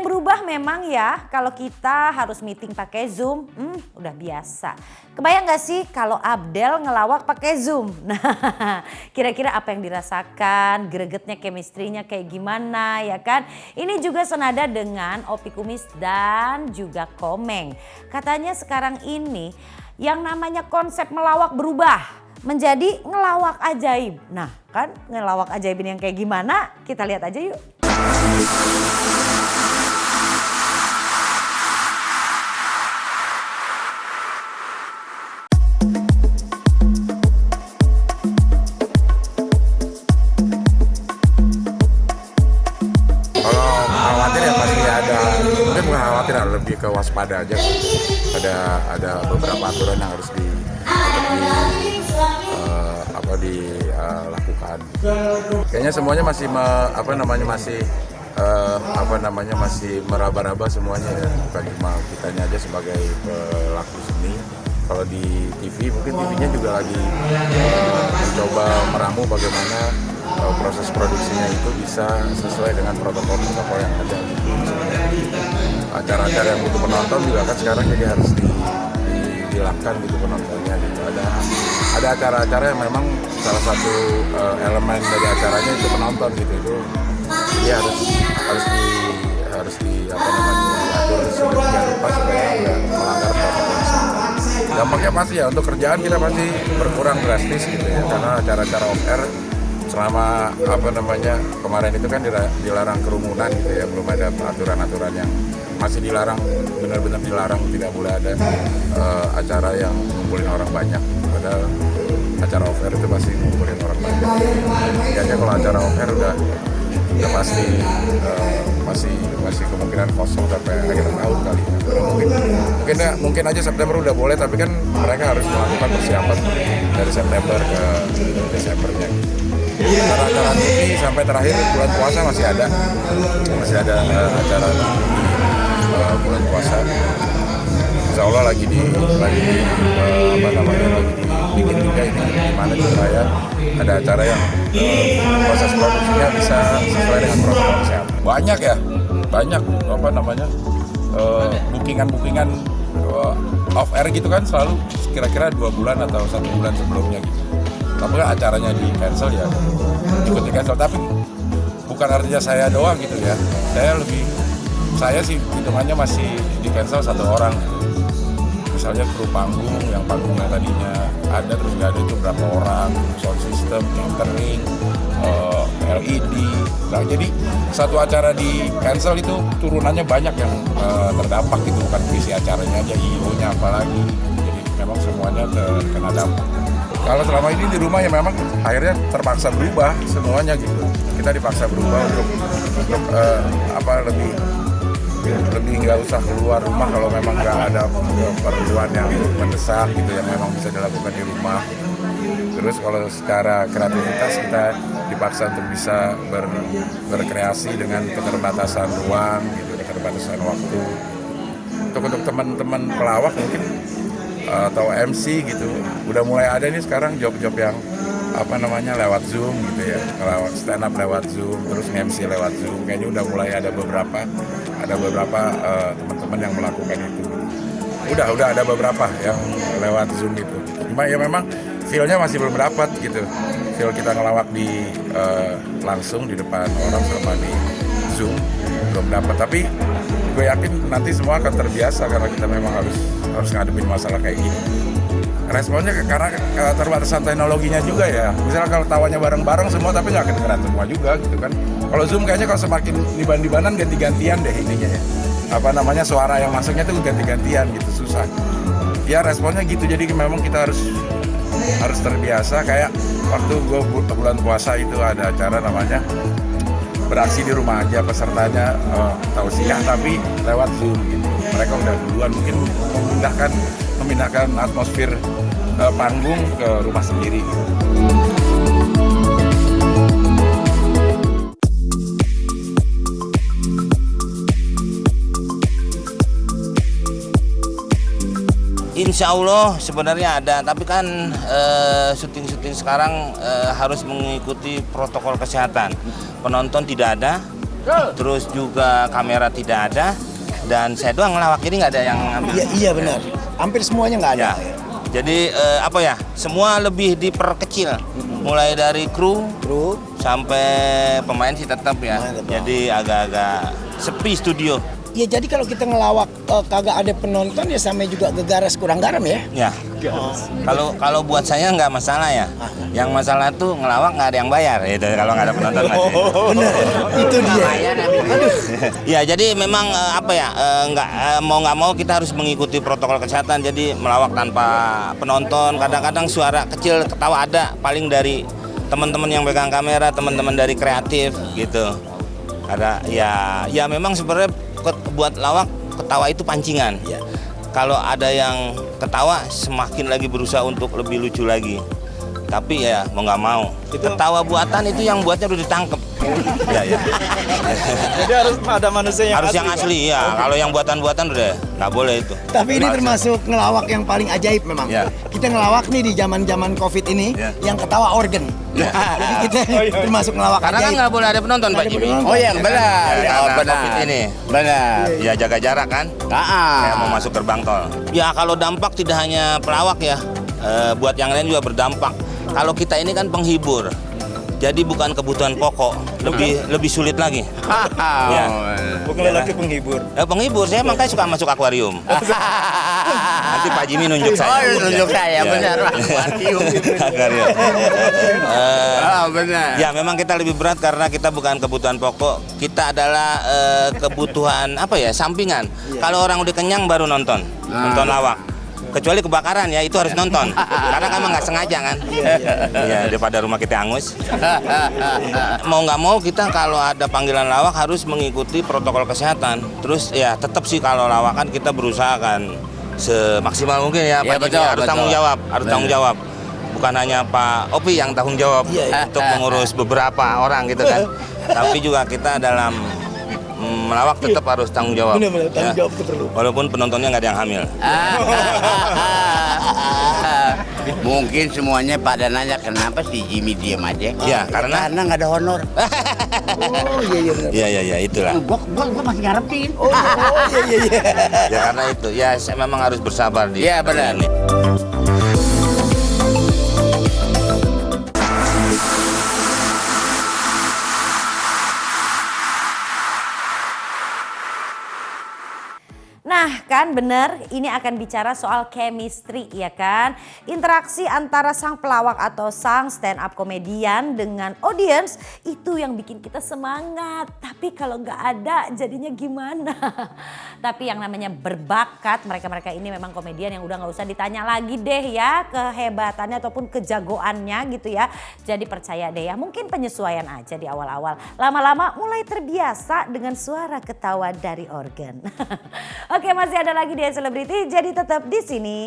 yang berubah memang ya, kalau kita harus meeting pakai Zoom, udah biasa. Kebayang gak sih kalau Abdel ngelawak pakai Zoom? Nah, kira-kira apa yang dirasakan, gregetnya, chemistry-nya kayak gimana ya kan? Ini juga senada dengan Opi Kumis dan juga Komeng. Katanya sekarang ini yang namanya konsep melawak berubah menjadi ngelawak ajaib. Nah kan ngelawak ajaib ini yang kayak gimana? Kita lihat aja yuk. Kalau khawatir ya pasti ada, mungkin bukan khawatir, lebih ke waspada aja. Ada beberapa aturan yang harus dilakukan. Kayaknya semuanya masih masih meraba-raba semuanya ya, bukan cuma kitanya aja sebagai pelaku seni. Kalau di TV mungkin TV-nya juga lagi mencoba meramu bagaimana proses produksinya itu bisa sesuai dengan protokol yang ada. Acara-acara yang butuh penonton juga kan sekarang jadi harus dihilangkan gitu penontonnya gitu. Ada acara-acara yang memang salah satu elemen dari acaranya itu penonton gitu, itu dia harus diatur sedemikian rupa supaya nggak melanggar protokol kesehatan. Dampaknya pasti ya untuk kerjaan kita pasti berkurang drastis gitu ya, karena acara-acara off air selama kemarin itu kan dilarang kerumunan gitu ya, belum ada aturan-aturan yang masih dilarang, benar-benar dilarang, tidak boleh ada acara yang ngumpulin orang banyak. Padahal acara off air itu pasti ngumpulin orang banyak. Kayaknya kalau acara off air udah pasti masih kemungkinan kosong sampai akhir tahun kali. Mungkin aja September udah boleh, tapi kan mereka harus melakukan persiapan dari September ke Desembernya. Acara-acara TV sampai terakhir bulan puasa masih ada acara bulan puasa. Insya Allah lagi dibikin juga ini gimana supaya ada acara yang proses produksinya bisa sesuai dengan protokol kesehatan. Banyak bookingan off air gitu kan selalu kira-kira 2 bulan atau 1 bulan sebelumnya gitu. Tapi kan acaranya di cancel ya ikut di cancel, tapi bukan artinya saya doang gitu ya. Saya sih hitungannya masih di cancel 1 orang gitu. Misalnya kru panggung yang tadinya ada terus nggak ada itu berapa orang, sound system, catering, LED. Nah jadi satu acara di cancel itu turunannya banyak yang terdampak gitu, bukan visi acaranya aja, IO-nya apalagi. Jadi memang semuanya terkena dampak. Kalau selama ini di rumah ya memang akhirnya terpaksa berubah semuanya gitu. Kita dipaksa berubah untuk lebih nggak usah keluar rumah kalau memang nggak ada keperluan yang mendesak gitu yang memang bisa dilakukan di rumah. Terus kalau secara kreativitas kita dipaksa untuk bisa berkreasi dengan keterbatasan ruang gitu, keterbatasan waktu. Untuk teman-teman pelawak mungkin atau MC gitu udah mulai ada nih sekarang job-job yang lewat Zoom gitu ya, stand up lewat Zoom, terus MC lewat Zoom. Kayaknya udah mulai ada beberapa teman-teman yang melakukan itu. Udah ada beberapa yang lewat Zoom itu. Cuma ya memang feel-nya masih belum dapat gitu. Feel kita ngelawak di langsung di depan orang sama di Zoom belum dapat. Tapi gue yakin nanti semua akan terbiasa karena kita memang harus ngadepin masalah kayak gini. Responnya karena keterbatasan teknologinya juga ya. Misalnya kalau tawanya bareng-bareng semua tapi nggak kedengeran semua juga gitu kan. Kalau Zoom kayaknya kalau semakin diban-dibanan ganti-gantian deh ininya ya. Suara yang masuknya tuh ganti-gantian gitu, susah. Ya responnya gitu, jadi memang kita harus terbiasa. Kayak waktu gue bulan puasa itu ada acara namanya beraksi di rumah aja, pesertanya tausiah tapi lewat Zoom gitu. Mereka udah duluan mungkin memindahkan atmosfer panggung ke rumah sendiri. Insya Allah sebenarnya ada, tapi kan syuting-syuting sekarang harus mengikuti protokol kesehatan. Penonton tidak ada, terus juga kamera tidak ada, dan saya doang ngelawak, jadi nggak ada yang ngambil. Iya benar. Hampir semuanya nggak ada. Ya. Jadi apa ya, semua lebih diperkecil, mulai dari kru sampai pemain sih tetap ya. Pemain tetap. Jadi agak-agak sepi studio. Ya jadi kalau kita ngelawak kagak ada penonton ya sama juga gegaras kurang garam ya. Ya. Kalau buat saya nggak masalah ya. Yang masalah tuh ngelawak nggak ada yang bayar itu kalau nggak ada penonton. Benar. Itu dia. Ya jadi memang mau nggak mau kita harus mengikuti protokol kesehatan. Jadi melawak tanpa penonton. Kadang-kadang suara kecil ketawa ada paling dari teman-teman yang pegang kamera, teman-teman dari kreatif gitu. Ada ya memang sebenarnya buat lawak ketawa itu pancingan. Ya. Kalau ada yang ketawa semakin lagi berusaha untuk lebih lucu lagi. Tapi ya mau nggak mau. Ketawa buatan itu yang buatnya udah ditangkep. Ya. Jadi harus ada manusia yang Harus yang asli ya. Kalau yang buatan-buatan udah nggak boleh itu. Tapi ini termasuk ngelawak yang paling ajaib memang. Ya. Kita ngelawak nih di zaman-zaman Covid ini Ya. yang ketawa organ. Jadi kita termasuk ngelawak Karena kan ajaib. nggak boleh ada penonton Pak Nggak ada Jimmy. penonton. Oh iya benar. Karena benar. Covid ini. Benar. Ya jaga jarak kan. Kayak mau masuk gerbang tol. Ya kalau dampak tidak hanya pelawak ya, buat yang lain juga berdampak. Kalau kita ini kan penghibur, jadi bukan kebutuhan pokok, lebih sulit lagi. Ya. bukan lelaki penghibur. Penghibur, saya makanya suka masuk akuarium. Nanti Pak Jimmy nunjuk saya. Oh, nunjuk saya, benar, Pak. Akuarium. Akuarium. Benar. Ya memang kita lebih berat karena kita bukan kebutuhan pokok, kita adalah kebutuhan sampingan. Kalau orang udah kenyang baru nonton lawak. Kecuali kebakaran ya itu harus nonton karena kan nggak sengaja kan. Ya daripada rumah kita hangus. Mau nggak mau kita kalau ada panggilan lawak harus mengikuti protokol kesehatan. Terus ya tetap sih kalau lawakan kita berusaha kan semaksimal mungkin ya Ya, Pak Jimmy. betul, Harus betul. tanggung jawab, tanggung jawab. Bukan hanya Pak Opi yang tanggung jawab untuk mengurus beberapa orang gitu kan. Tapi juga kita dalam melawak tetap harus tanggung jawab. Benar-benar, tanggung Ya. jawab itu perlu. Walaupun penontonnya nggak ada yang hamil. Mungkin semuanya pada nanya kenapa si Jimmy diem aja. Ya, karena nggak ada honor. Oh iya benar. Iya itulah. Gua masih ngarepin. Oh iya. Ya karena itu. Ya saya memang harus bersabar di Iya, benar. ini. Nah kan bener, ini akan bicara soal chemistry ya kan. Interaksi antara sang pelawak atau sang stand up komedian dengan audience itu yang bikin kita semangat. Tapi kalau nggak ada jadinya gimana? Tapi yang namanya berbakat, mereka-mereka ini memang komedian yang udah nggak usah ditanya lagi deh ya kehebatannya ataupun kejagoannya gitu ya. Jadi percaya deh ya, mungkin penyesuaian aja di awal-awal. Lama-lama mulai terbiasa dengan suara ketawa dari organ. Oke, masih ada lagi di Selebriti, jadi tetap di sini.